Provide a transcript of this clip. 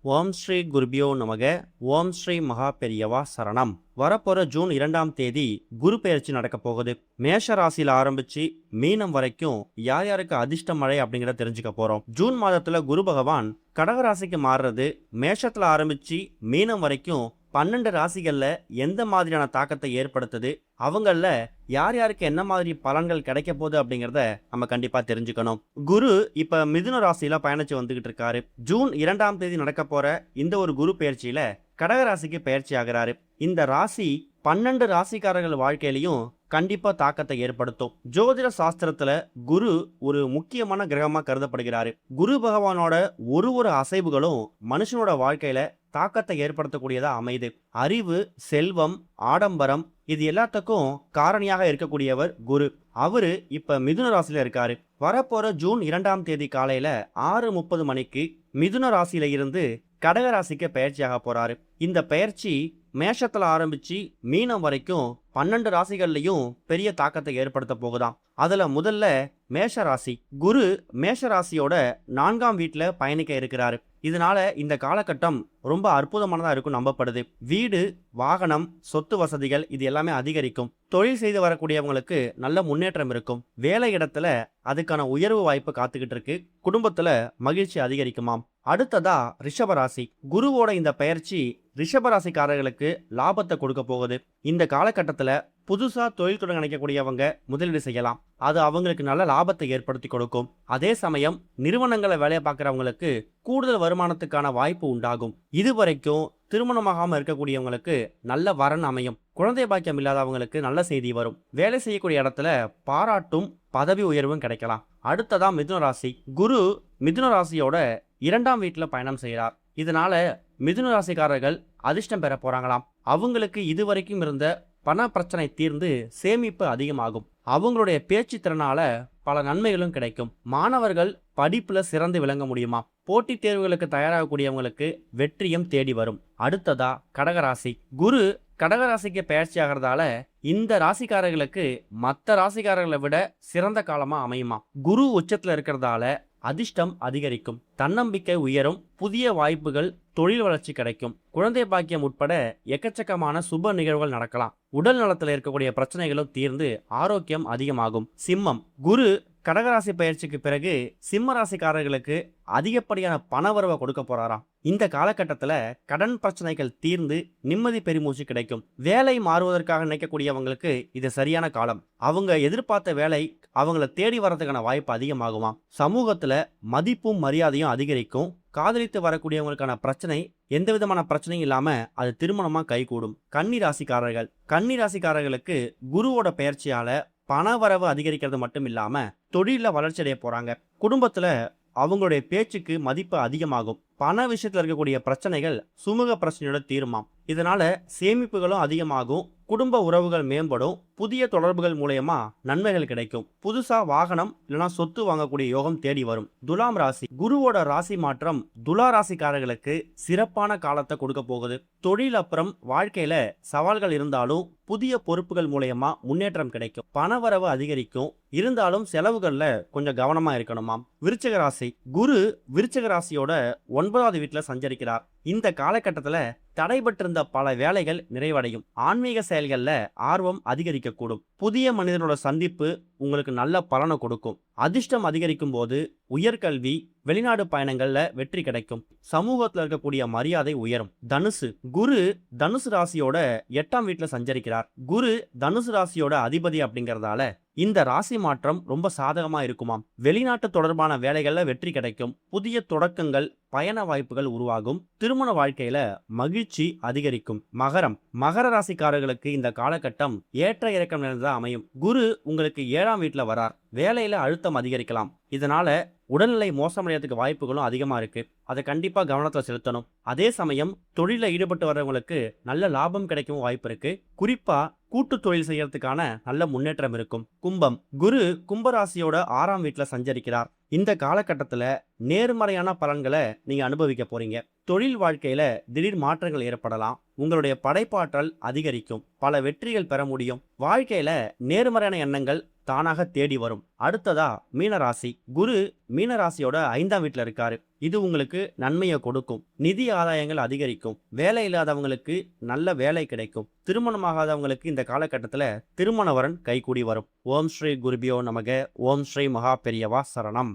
ஓம் ஸ்ரீ குருபியோ நமக. ஓம் ஸ்ரீ மகா பெரியவா சரணம். வரப்போற ஜூன் 2ஆம் தேதி குரு பெயர்ச்சி நடக்க போகுது. மேஷ ராசியில ஆரம்பிச்சு மீனம் வரைக்கும் யார் யாருக்கு அதிர்ஷ்ட மழை அப்படிங்கிறத தெரிஞ்சுக்க போறோம். ஜூன் மாதத்துல குரு பகவான் கடக ராசிக்கு மாறுறது மேஷத்துல ஆரம்பிச்சு மீனம் வரைக்கும் 12 ராசிகள்ல எந்த மாதிரியான தாக்கத்தை ஏற்படுத்துது, அவங்கள யார் யாருக்கு என்ன மாதிரி பலன்கள் கிடைக்க போகுது அப்படிங்கிறத நம்ம கண்டிப்பா தெரிஞ்சுக்கணும். குரு இப்ப மிதுன ராசியில பயணிச்சு வந்துகிட்டு இருக்காரு. ஜூன் 2ஆம் தேதி நடக்க போற இந்த ஒரு குரு பெயர்ச்சியில கடக ராசிக்கு பெயர்ச்சி ஆகிறாரு. இந்த ராசி 12 ராசிக்காரர்கள் வாழ்க்கையிலையும் கண்டிப்பா தாக்கத்தை ஏற்படுத்தும். ஜோதிட சாஸ்திரத்துல குரு ஒரு முக்கியமான கிரகமா கருதப்படுகிறாரு. குரு பகவானோட ஒரு அசைவுகளும் மனுஷனோட வாழ்க்கையில தாக்கத்தை ஏற்படுத்தக்கூடியதா அமைது. அறிவு, செல்வம், ஆடம்பரம் இது எல்லாத்துக்கும் காரணியாக இருக்கக்கூடியவர் குரு. அவரு இப்ப மிதுன ராசியில இருக்காரு. வரப்போற ஜூன் 2ஆம் தேதி காலையில 6:30 மணிக்கு மிதுன ராசியில இருந்து கடக ராசிக்கு பெயர்ச்சியாக போறாரு. இந்த பெயர்ச்சி மேஷத்துல ஆரம்பிச்சு மீனம் வரைக்கும் 12 ராசிகள்லையும் பெரிய தாக்கத்தை ஏற்படுத்த போகுதாம். அதுல முதல்ல மேஷ ராசி. குரு மேஷ ராசியோட 4ஆம் வீட்டுல பயணிக்க இருக்கிறாரு. இதனால இந்த காலகட்டம் ரொம்ப அற்புதமானதா இருக்கும் நம்பப்படுது. வீடு, வாகனம், சொத்து வசதிகள் இது எல்லாமே அதிகரிக்கும். தொழில் செய்து வரக்கூடியவங்களுக்கு நல்ல முன்னேற்றம் இருக்கும். வேலை இடத்துல அதுக்கான உயர்வு வாய்ப்பு காத்துக்கிட்டு இருக்கு. குடும்பத்துல மகிழ்ச்சி அதிகரிக்குமாம். அடுத்ததா ரிஷபராசி. குருவோட இந்த பெயர்ச்சி ரிஷபராசிக்காரர்களுக்கு லாபத்தை கொடுக்க போகுது. இந்த காலகட்டத்துல புதுசா தொழில் தொடங்க நினைக்கக்கூடியவங்க முதலீடு செய்யலாம். அது அவங்களுக்கு நல்ல லாபத்தை ஏற்படுத்தி கொடுக்கும். அதே சமயம் நிறுவனங்களை வேலையை பார்க்குறவங்களுக்கு கூடுதல் வருமானத்துக்கான வாய்ப்பு உண்டாகும். இதுவரைக்கும் திருமணமாகாம இருக்கக்கூடியவங்களுக்கு நல்ல வரன் அமையும். குழந்தை பாக்கியம் இல்லாதவங்களுக்கு நல்ல செய்தி வரும். வேலை செய்யக்கூடிய இடத்துல பாராட்டும் பதவி உயர்வும் கிடைக்கலாம். அடுத்ததா மிதுன ராசி. குரு மிதுன ராசியோட 2ஆம் வீட்டுல பயணம் செய்கிறார். இதனால மிதுன ராசிக்காரர்கள் அதிர்ஷ்டம் பெற போறாங்களாம். அவங்களுக்கு இதுவரைக்கும் இருந்த பண பிரச்சனை தீர்ந்து சேமிப்பு அதிகமாகும். அவங்களுடைய பேச்சு திறனால பல நன்மைகளும் கிடைக்கும். மாணவர்கள் படிப்புல சிறந்து விளங்க முடியுமா. போட்டித் தேர்வுகளுக்கு தயாராகக்கூடியவங்களுக்கு வெற்றியும் தேடி வரும். அடுத்ததா கடகராசி. குரு கடகராசிக்கு பெயர்ச்சி ஆகிறதால இந்த ராசிக்காரர்களுக்கு மற்ற ராசிக்காரர்களை விட சிறந்த காலமா அமையுமா. குரு உச்சத்துல இருக்கிறதால அதிர்ஷ்டம் அதிகரிக்கும். தன்னம்பிக்கை உயரும். புதிய வாய்ப்புகள், தொழில் வளர்ச்சி கிடைக்கும். குழந்தை பாக்கியம் உட்பட எக்கச்சக்கமான சுப நிகழ்வுகள் நடக்கலாம். உடல் நலத்தில் இருக்கக்கூடிய பிரச்சனைகளும் தீர்ந்து ஆரோக்கியம் அதிகமாகும். சிம்மம். குரு கடகராசி பயிற்சிக்கு பிறகு சிம்ம ராசிக்காரர்களுக்கு அதிகப்படியான பணவரவை கொடுக்க போறாராம். இந்த காலகட்டத்துல கடன் பிரச்சனைகள் தீர்ந்து நிம்மதி பெருமூச்சு கிடைக்கும். வேலை மாறுவதற்காக நினைக்கக்கூடியவங்களுக்கு இது சரியான காலம். அவங்க எதிர்பார்த்த வேலை அவங்கள தேடி வர்றதுக்கான வாய்ப்பு அதிகமாகுமா. சமூகத்துல மதிப்பும் மரியாதையும் அதிகரிக்கும். காதலித்து வரக்கூடியவங்களுக்கான பிரச்சனை எந்த விதமான பிரச்சனையும் இல்லாம அது திருமணமா கைகூடும். கன்னி ராசிக்காரர்கள். கன்னி ராசிக்காரர்களுக்கு குருவோட பெயர்ச்சியால பணவரவு அதிகரிக்கிறது மட்டும் இல்லாம தொழில வளர்ச்சி அடைய போறாங்க. குடும்பத்துல அவங்களுடைய பேச்சுக்கு மதிப்பு அதிகமாகும். பண விஷயத்துல இருக்கக்கூடிய பிரச்சனைகள் சுமூக பிரச்சனையோட தீருமாம். இதனால சேமிப்புகளும் அதிகமாகும். குடும்ப உறவுகள் மேம்படும். புதிய தொடர்புகள் மூலயமா நன்மைகள் கிடைக்கும். புதுசா வாகனம் இல்லைன்னா சொத்து வாங்கக்கூடிய யோகம் தேடி வரும். துலாம் ராசி. குருவோட ராசி மாற்றம் துலா ராசிக்காரர்களுக்கு சிறப்பான காலத்தை கொடுக்க போகுது. தொழில் அப்புறம் வாழ்க்கையில சவால்கள் இருந்தாலும் புதிய பொறுப்புகள் மூலயமா முன்னேற்றம் கிடைக்கும். பணவரவு அதிகரிக்கும். இருந்தாலும் செலவுகள்ல கொஞ்சம் கவனமா இருக்கணுமாம். விருச்சிக ராசி. குரு விருச்சிக ராசியோட 9ஆவது வீட்டுல சஞ்சரிக்கிறார். இந்த காலகட்டத்துல தடைபட்டிருந்த பல வேலைகள் நிறைவடையும். ஆன்மீக செயல்கள்ல ஆர்வம் அதிகரிக்கக்கூடும். புதிய மனிதனோட சந்திப்பு உங்களுக்கு நல்ல பலனை கொடுக்கும். அதிர்ஷ்டம் அதிகரிக்கும் போது உயர்கல்வி, வெளிநாடு பயணங்கள்ல வெற்றி கிடைக்கும். சமூகத்துல இருக்கக்கூடிய மரியாதை உயரும். தனுசு. குரு தனுசு ராசியோட 8ஆம் வீட்டுல சஞ்சரிக்கிறார். குரு தனுசு ராசியோட அதிபதி அப்படிங்கறதால இந்த ராசி மாற்றம் ரொம்ப சாதகமா இருக்குமாம். வெளிநாட்டு தொடர்பான வேலைகள்ல வெற்றி கிடைக்கும். புதிய தொடக்கங்கள், பயண வாய்ப்புகள் உருவாகும். திருமண வாழ்க்கையில மகிழ்ச்சி அதிகரிக்கும். மகரம். மகர ராசிக்காரர்களுக்கு இந்த காலகட்டம் ஏற்ற இறக்கம் நிறைந்ததா அமையும். குரு உங்களுக்கு 7ஆம் வீட்டுல வரார். வேலையில அழுத்தம் அதிகரிக்கலாம். இதனால உடல்நிலை மோசமடைறதுக்கு வாய்ப்புகளும் அதிகமா இருக்கு. அதை கண்டிப்பா கவனத்துல செலுத்தணும். அதே சமயம் தொழில ஈடுபட்டு வர்றவங்களுக்கு நல்ல லாபம் கிடைக்கும் வாய்ப்பு இருக்கு. குறிப்பா கூட்டு தொழில் செய்யறதுக்கான நல்ல முன்னேற்றம் இருக்கும். கும்பம். குரு கும்பராசியோட 6ஆம் வீட்டுல சஞ்சரிக்கிறார். இந்த காலகட்டத்துல நேர்மறையான பலன்களை நீங்க அனுபவிக்க போறீங்க. தொழில் வாழ்க்கையில திடீர் மாற்றங்கள் ஏற்படலாம். உங்களுடைய படைப்பாற்றல் அதிகரிக்கும். பல வெற்றிகள் பெற முடியும். வாழ்க்கையில நேர்மறையான எண்ணங்கள் தானாக தேடி வரும். அடுத்ததா மீனராசி. குரு மீனராசியோட 5ஆம் வீட்டில் இருக்காரு. இது உங்களுக்கு நன்மையை கொடுக்கும். நிதி ஆதாயங்கள் அதிகரிக்கும். வேலை இல்லாதவங்களுக்கு நல்ல வேலை கிடைக்கும். திருமணமாகாதவங்களுக்கு இந்த காலகட்டத்தில் திருமண வரன் கைகூடி வரும். ஓம் ஸ்ரீ குருபியோ நமக. ஓம் ஸ்ரீ மகா பெரியவா சரணம்.